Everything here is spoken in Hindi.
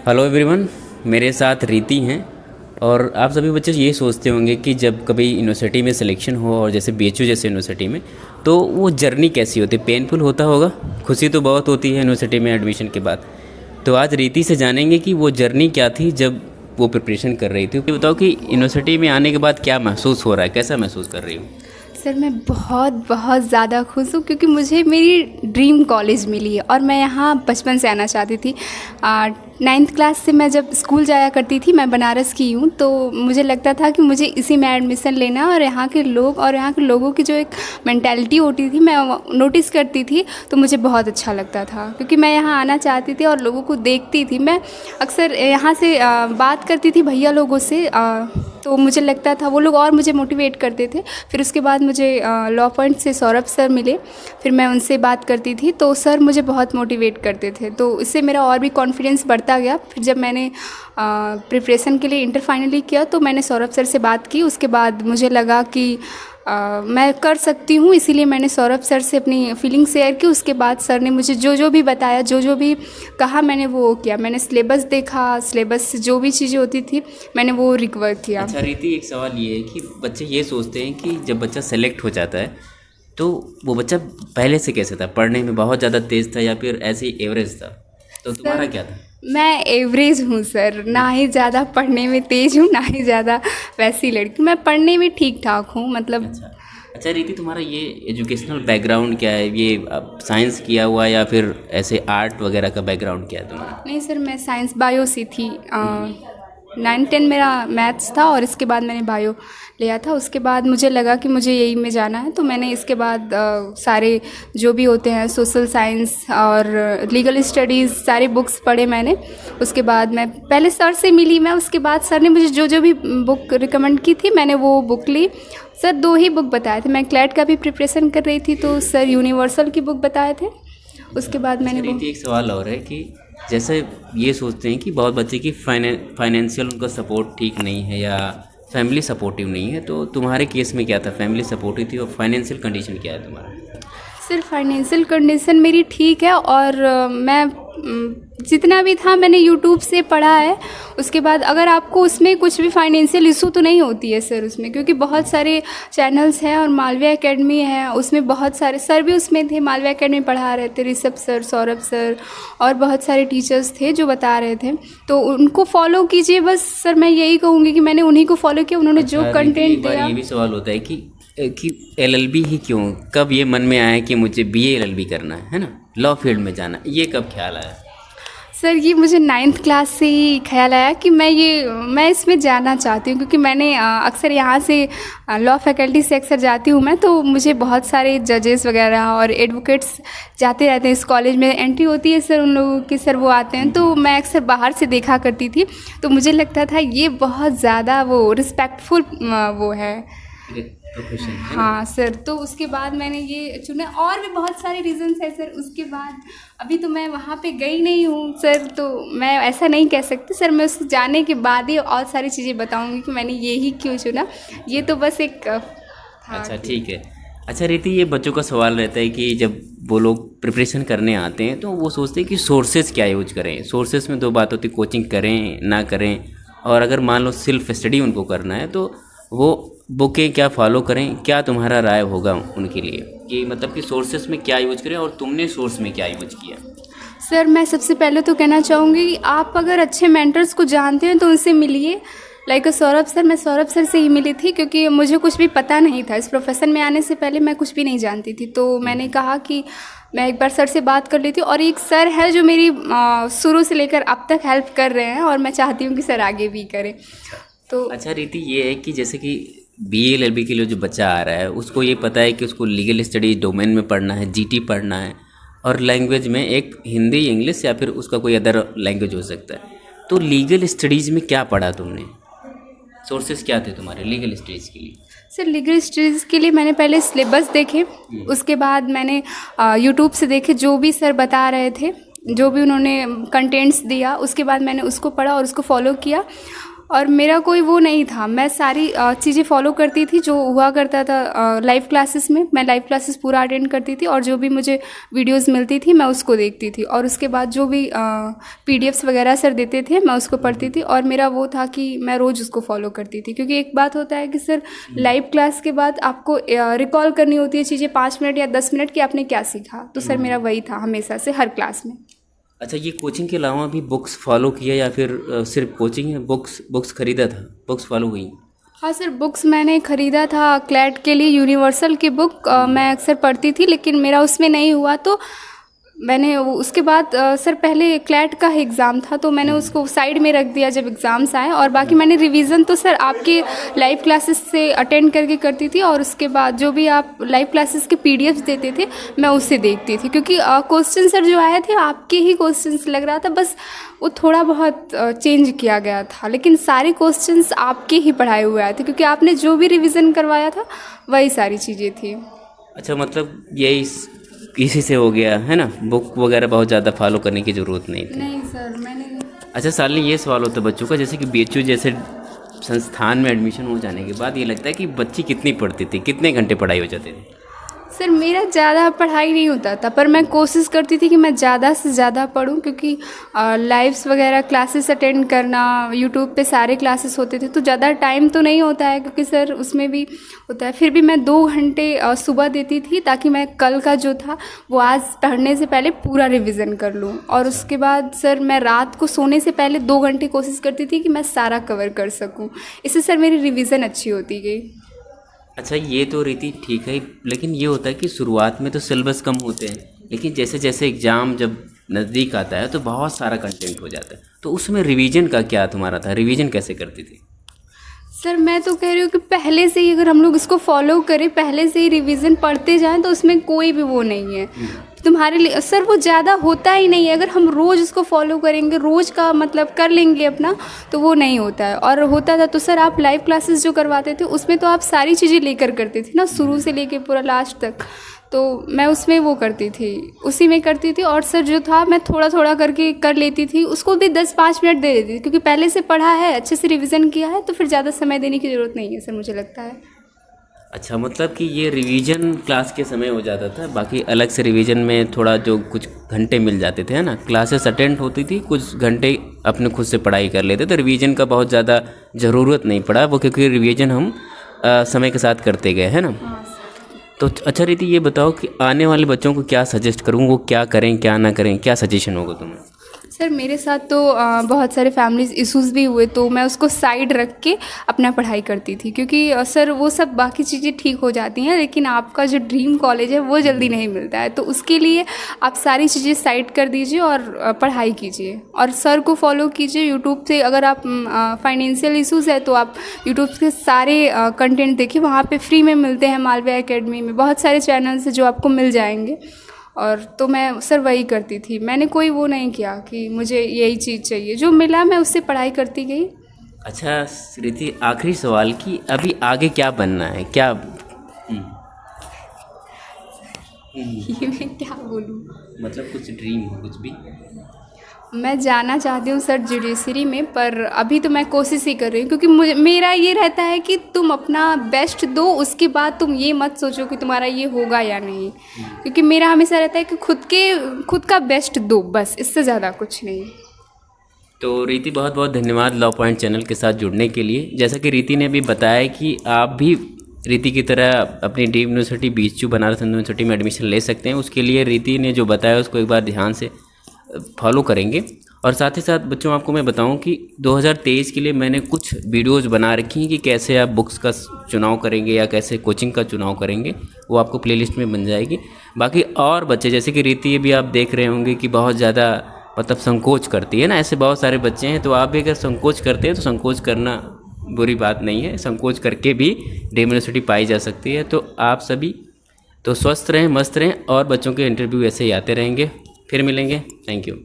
Hello everyone. मेरे साथ रीति हैं। और आप सभी बच्चे ये सोचते होंगे कि जब कभी यूनिवर्सिटी में सिलेक्शन हो और जैसे बीएचयू जैसे यूनिवर्सिटी में, तो वो जर्नी कैसी होती है? पेनफुल होता होगा। खुशी तो बहुत होती है यूनिवर्सिटी में एडमिशन के बाद। तो आज रीति से जानेंगे कि वो जर्नी क्या थी जब वो प्रिपरेशन कर रही थी। तो बताओ कि यूनिवर्सिटी में आने के बाद क्या महसूस हो रहा है, कैसा महसूस कर रही हूँ? सर मैं बहुत बहुत ज़्यादा खुश हूँ क्योंकि मुझे मेरी ड्रीम कॉलेज मिली है और मैं यहाँ बचपन से आना चाहती थी। 9th क्लास से मैं जब स्कूल जाया करती थी, मैं बनारस की हूँ, तो मुझे लगता था कि मुझे इसी में एडमिशन लेना। और यहाँ के लोग और यहाँ के लोगों की जो एक मेंटालिटी होती थी, मैं नोटिस करती थी, तो मुझे बहुत अच्छा लगता था क्योंकि मैं यहाँ आना चाहती थी और लोगों को देखती थी। मैं अक्सर यहाँ से बात करती थी भैया लोगों से, तो मुझे लगता था वो लोग और मुझे मोटिवेट करते थे। फिर उसके बाद मुझे लॉ पॉइंट से सौरभ सर मिले, फिर मैं उनसे बात करती थी तो सर मुझे बहुत मोटिवेट करते थे, तो इससे मेरा और भी कॉन्फिडेंस बढ़ता गया। फिर जब मैंने प्रिपरेशन के लिए इंटर फाइनली किया तो मैंने सौरभ सर से बात की। उसके बाद मुझे लगा कि मैं कर सकती हूँ, इसीलिए मैंने सौरभ सर से अपनी फीलिंग शेयर की। उसके बाद सर ने मुझे जो जो भी बताया, जो जो भी कहा, मैंने वो किया। मैंने सिलेबस देखा, सिलेबस से जो भी चीज़ें होती थी मैंने वो रिकवर किया। अच्छा रीति, एक सवाल ये है कि बच्चे ये सोचते हैं कि जब बच्चा सेलेक्ट हो जाता है तो वो बच्चा पहले से कैसे था? पढ़ने में बहुत ज़्यादा तेज़ था या फिर ऐसे ही एवरेज था? तो तुम्हारा क्या था? मैं एवरेज हूँ सर, ना ही ज़्यादा पढ़ने में तेज़ हूँ, ना ही ज़्यादा वैसी लड़की। मैं पढ़ने में ठीक ठाक हूँ, मतलब। अच्छा रीति, तुम्हारा ये एजुकेशनल बैकग्राउंड क्या है? ये साइंस किया हुआ या फिर ऐसे आर्ट वगैरह का बैकग्राउंड क्या है तुम्हारा? नहीं सर, मैं साइंस बायो से थी। 9-10 मेरा मैथ्स था और इसके बाद मैंने बायो लिया था। उसके बाद मुझे लगा कि मुझे यही में जाना है, तो मैंने इसके बाद सारे जो भी होते हैं सोशल साइंस और लीगल स्टडीज़ सारी बुक्स पढ़े मैंने। उसके बाद मैं पहले सर से मिली मैं, उसके बाद सर ने मुझे जो जो भी बुक रिकमेंड की थी मैंने वो बुक ली। सर 2 ही बुक बताए थे। मैं क्लैट का भी प्रिपरेशन कर रही थी तो सर यूनिवर्सल की बुक बताए थे। उसके बाद मैंने एक सवाल और है कि जैसे ये सोचते हैं कि बहुत बच्चे की फाइनेंशियल उनका सपोर्ट ठीक नहीं है या फैमिली सपोर्टिव नहीं है, तो तुम्हारे केस में क्या था? फैमिली सपोर्टिव थी और फाइनेंशियल कंडीशन क्या है तुम्हारा? सर फाइनेंशियल कंडीशन मेरी ठीक है और मैं जितना भी था मैंने यूट्यूब से पढ़ा है। उसके बाद अगर आपको उसमें कुछ भी फाइनेंशियल इशू तो नहीं होती है सर उसमें, क्योंकि बहुत सारे चैनल्स हैं और मालवीय एकेडमी है, उसमें बहुत सारे सर भी उसमें थे। मालवीय एकेडमी पढ़ा रहे थे ऋषभ सर, सौरभ सर और बहुत सारे टीचर्स थे जो बता रहे थे, तो उनको फॉलो कीजिए बस। सर मैं यही कहूँगी कि मैंने उन्हीं को फॉलो किया, उन्होंने जो कंटेंट दिया। ये भी सवाल होता है कि एलएलबी ही क्यों? कब ये मन में आया कि मुझे बीए एलएलबी करना है ना, लॉ फील्ड में जाना, ये कब ख्याल आया? सर ये मुझे 9th क्लास से ही ख्याल आया कि मैं इसमें जाना चाहती हूँ, क्योंकि मैंने अक्सर यहाँ से लॉ फैकल्टी से अक्सर जाती हूँ मैं, तो मुझे बहुत सारे जजेस वगैरह और एडवोकेट्स जाते रहते हैं। इस कॉलेज में एंट्री होती है सर उन लोगों की, सर वो आते हैं, तो मैं अक्सर बाहर से देखा करती थी, तो मुझे लगता था ये बहुत ज़्यादा वो रिस्पेक्टफुल वो है प्रोफेशन। हाँ सर, तो उसके बाद मैंने ये चुना। और भी बहुत सारे रीजंस है सर उसके बाद। अभी तो मैं वहाँ पे गई नहीं हूँ सर, तो मैं ऐसा नहीं कह सकती सर। मैं उसको जाने के बाद ही और सारी चीज़ें बताऊँगी कि मैंने ये ही क्यों चुना। ये तो बस एक अच्छा ठीक है। अच्छा रीति, ये बच्चों का सवाल रहता है कि जब वो लोग प्रिपरेशन करने आते हैं तो वो सोचते हैं कि सोर्सेज क्या यूज करें। सोर्सेज में 2 बात होती है, कोचिंग करें ना करें, और अगर मान लो सेल्फ स्टडी उनको करना है तो वो बुकें क्या फॉलो करें। क्या तुम्हारा राय होगा उनके लिए कि मतलब कि सोर्सेस में क्या यूज करें और तुमने सोर्स में क्या यूज किया? सर मैं सबसे पहले तो कहना चाहूँगी कि आप अगर अच्छे मेंटर्स को जानते हैं तो उनसे मिलिए। लाइक सौरभ सर, मैं सौरभ सर से ही मिली थी क्योंकि मुझे कुछ भी पता नहीं था। इस प्रोफेशन में आने से पहले मैं कुछ भी नहीं जानती थी, तो मैंने कहा कि मैं एक बार सर से बात कर लेती हूँ। और एक सर है जो मेरी शुरू से लेकर अब तक हेल्प कर रहे हैं और मैं चाहती हूँ कि सर आगे भी करें। तो अच्छा रीति, ये है कि जैसे कि बीए एलएलबी के लिए जो बच्चा आ रहा है उसको ये पता है कि उसको लीगल स्टडीज डोमेन में पढ़ना है, जीटी पढ़ना है, और लैंग्वेज में एक हिंदी, इंग्लिश या फिर उसका कोई अदर लैंग्वेज हो सकता है। तो लीगल स्टडीज़ में क्या पढ़ा तुमने? सोर्सेज क्या थे तुम्हारे लीगल स्टडीज़ के लिए? सर लीगल स्टडीज़ के लिए मैंने पहले सिलेबस देखे, उसके बाद मैंने यूट्यूब से देखे जो भी सर बता रहे थे, जो भी उन्होंने कंटेंट्स दिया, उसके बाद मैंने उसको पढ़ा और उसको फॉलो किया। और मेरा कोई वो नहीं था, मैं सारी चीज़ें फॉलो करती थी जो हुआ करता था लाइव क्लासेस में। मैं लाइव क्लासेस पूरा अटेंड करती थी और जो भी मुझे वीडियोस मिलती थी मैं उसको देखती थी, और उसके बाद जो भी पीडीएफ्स वगैरह सर देते थे मैं उसको पढ़ती थी। और मेरा वो था कि मैं रोज़ उसको फॉलो करती थी, क्योंकि एक बात होता है कि सर लाइव क्लास के बाद आपको रिकॉल करनी होती है चीज़ें 5 मिनट या 10 मिनट कि आपने क्या सीखा। तो सर मेरा वही था हमेशा से हर क्लास में। अच्छा, ये कोचिंग के अलावा भी बुक्स फॉलो किया या फिर सिर्फ कोचिंग है? बुक्स खरीदा था, बुक्स फॉलो हुई? हाँ सर, बुक्स मैंने ख़रीदा था क्लैट के लिए, यूनिवर्सल की बुक मैं अक्सर पढ़ती थी, लेकिन मेरा उसमें नहीं हुआ। तो मैंने उसके बाद सर पहले क्लैट का एग्ज़ाम था तो मैंने उसको साइड में रख दिया जब एग्ज़ाम्स आए, और बाकी मैंने रिवीजन तो सर आपके लाइव क्लासेस से अटेंड करके करती थी, और उसके बाद जो भी आप लाइव क्लासेस के पीडीएफ्स देते थे मैं उससे देखती थी, क्योंकि क्वेश्चन सर जो आए थे आपके ही क्वेश्चंस लग रहा था, बस वो थोड़ा बहुत चेंज किया गया था, लेकिन सारे क्वेश्चंस आपके ही पढ़ाए हुए आए थे, क्योंकि आपने जो भी रिवीजन करवाया था वही सारी चीज़ें थी। अच्छा, मतलब यही इसी से हो गया है ना, बुक वगैरह बहुत ज़्यादा फॉलो करने की ज़रूरत नहीं थी? नहीं सर, मैंने। अच्छा शालिनी, ये सवाल होता है बच्चों का, जैसे कि बीएचयू जैसे संस्थान में एडमिशन हो जाने के बाद ये लगता है कि बच्ची कितनी पढ़ती थी, कितने घंटे पढ़ाई हो जाते थे? सर मेरा ज़्यादा पढ़ाई नहीं होता था, पर मैं कोशिश करती थी कि मैं ज़्यादा से ज़्यादा पढूं, क्योंकि लाइव्स वगैरह क्लासेस अटेंड करना, यूट्यूब पे सारे क्लासेस होते थे तो ज़्यादा टाइम तो नहीं होता है, क्योंकि सर उसमें भी होता है। फिर भी मैं 2 घंटे सुबह देती थी ताकि मैं कल का जो था वो आज पढ़ने से पहले पूरा रिविज़न कर लूँ, और उसके बाद सर मैं रात को सोने से पहले 2 घंटे कोशिश करती थी कि मैं सारा कवर कर सकूँ। इससे सर मेरी रिविज़न अच्छी होती गई। अच्छा, ये तो रीति ठीक है, लेकिन ये होता है कि शुरुआत में तो सिलेबस कम होते हैं, लेकिन जैसे जैसे एग्ज़ाम जब नज़दीक आता है तो बहुत सारा कंटेंट हो जाता है, तो उसमें रिवीजन का क्या तुम्हारा था? रिवीजन कैसे करती थी? सर मैं तो कह रही हूँ कि पहले से ही अगर हम लोग इसको फॉलो करें, पहले से ही रिवीजन पढ़ते जाएं तो उसमें कोई भी वो नहीं है तुम्हारे लिए। सर वो ज़्यादा होता ही नहीं है, अगर हम रोज़ इसको फॉलो करेंगे, रोज़ का मतलब कर लेंगे अपना, तो वो नहीं होता है। और होता था तो सर आप लाइव क्लासेस जो करवाते थे उसमें तो आप सारी चीज़ें लेकर करते थे ना, शुरू से लेके पूरा लास्ट तक, तो मैं उसमें वो करती थी, उसी में करती थी। और सर जो था मैं थोड़ा थोड़ा करके कर लेती थी, उसको भी 10-5 मिनट दे देती थी, क्योंकि पहले से पढ़ा है, अच्छे से रिवीजन किया है, तो फिर ज़्यादा समय देने की ज़रूरत नहीं है सर, मुझे लगता है। अच्छा, मतलब कि ये रिवीजन क्लास के समय हो जाता था, बाकी अलग से रिवीजन में थोड़ा जो कुछ घंटे मिल जाते थे, है ना, क्लासेस अटेंड होती थी, कुछ घंटे अपने खुद से पढ़ाई कर लेते, तो रिवीजन का बहुत ज़्यादा ज़रूरत नहीं पड़ा वो, क्योंकि रिवीजन हम समय के साथ करते गए, है ना। तो अच्छा रीति, ये बताओ कि आने वाले बच्चों को क्या सजेस्ट करूँ, वो क्या करें क्या ना करें, क्या सजेशन होगा तुम्हें? सर मेरे साथ तो बहुत सारे फैमिली इश्यूज़ भी हुए, तो मैं उसको साइड रख के अपना पढ़ाई करती थी, क्योंकि सर वो सब बाकी चीज़ें ठीक हो जाती हैं, लेकिन आपका जो ड्रीम कॉलेज है वो जल्दी नहीं मिलता है, तो उसके लिए आप सारी चीज़ें साइड कर दीजिए और पढ़ाई कीजिए, और सर को फॉलो कीजिए यूट्यूब से। अगर आप फाइनेंशियल इशूज़ है तो आप यूट्यूब के सारे कंटेंट देखिए, वहाँ पर फ्री में मिलते हैं, मालविया एकेडमी में बहुत सारे चैनल्स हैं जो आपको मिल जाएंगे। और तो मैं सर वही करती थी, मैंने कोई वो नहीं किया कि मुझे यही चीज़ चाहिए, जो मिला मैं उससे पढ़ाई करती गई। अच्छा रीति, आखिरी सवाल कि अभी आगे क्या बनना है, क्या ये मैं क्या बोलूँ, मतलब कुछ ड्रीम हो, कुछ भी? मैं जाना चाहती हूँ सर जुडिशरी में, पर अभी तो मैं कोशिश ही कर रही हूँ, क्योंकि मुझे मेरा ये रहता है कि तुम अपना बेस्ट दो, उसके बाद तुम ये मत सोचो कि तुम्हारा ये होगा या नहीं, क्योंकि मेरा हमेशा रहता है कि खुद का बेस्ट दो, बस, इससे ज़्यादा कुछ नहीं। तो रीति, बहुत बहुत धन्यवाद लॉ पॉइंट चैनल के साथ जुड़ने के लिए। जैसा कि रीति ने भी बताया कि आप भी रीति की तरह अपनी dream university BHU Banaras Hindu university में एडमिशन ले सकते हैं, उसके लिए रीति ने जो बताया उसको एक बार ध्यान से फॉलो करेंगे। और साथ ही साथ बच्चों, आपको मैं बताऊं कि 2023 के लिए मैंने कुछ वीडियोस बना रखी हैं कि कैसे आप बुक्स का चुनाव करेंगे या कैसे कोचिंग का चुनाव करेंगे, वो आपको प्लेलिस्ट में बन जाएगी। बाकी और बच्चे, जैसे कि रीति, ये भी आप देख रहे होंगे कि बहुत ज़्यादा मतलब संकोच करती है ना, ऐसे बहुत सारे बच्चे हैं, तो आप भी अगर संकोच करते हैं तो संकोच करना बुरी बात नहीं है, संकोच करके भी ड्रीम यूनिवर्सिटी पाई जा सकती है। तो आप सभी तो स्वस्थ रहें, मस्त रहें, और बच्चों के इंटरव्यू ऐसे ही आते रहेंगे। फिर मिलेंगे, थैंक यू।